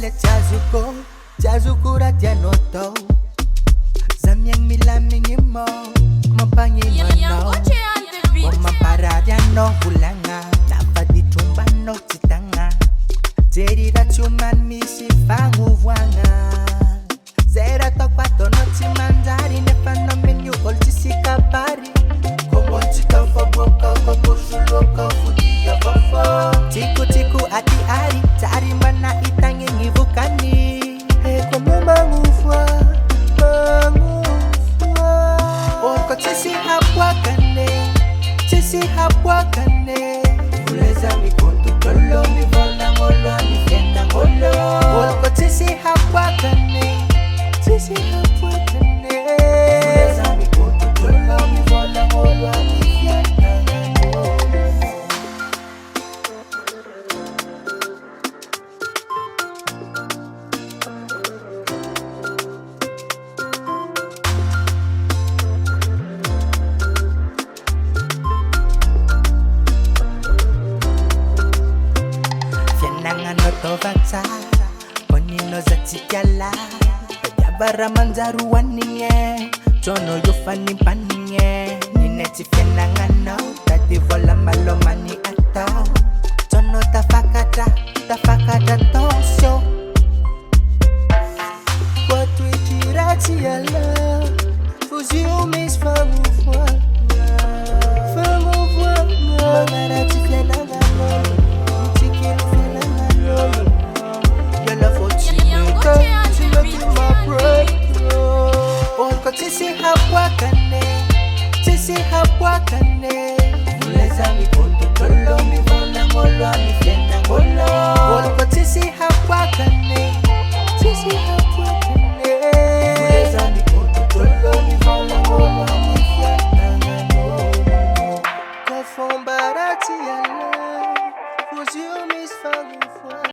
le jazuko radianoto zamyang milaming mo mapangi no Oma paradiano bulanga Nafadi chumbano chitanga Jerira chuman misi fangu wanga Zera tokpato no chimandari Nefano menu olchisi kabari Komo chika faboko Koko shuloka fudia fafo Tiku tiku ati ari Tari mana itangi ngivukani Komo mangufwa Oko chisi hapwa kane Chisi hapwa kane Uleza mikundu tolo Mi vola ngolo Mi fienda ngolo Oko chisi hapwa kane Chisi hapwa kane Uleza mikundu tolo Mi vola ngolo Mi fienda ngolo Nangano tovata Onino za tikyala Yabara manzaru waninge Tono yofani paninge Nine tifye nangano Tati vola malomani ato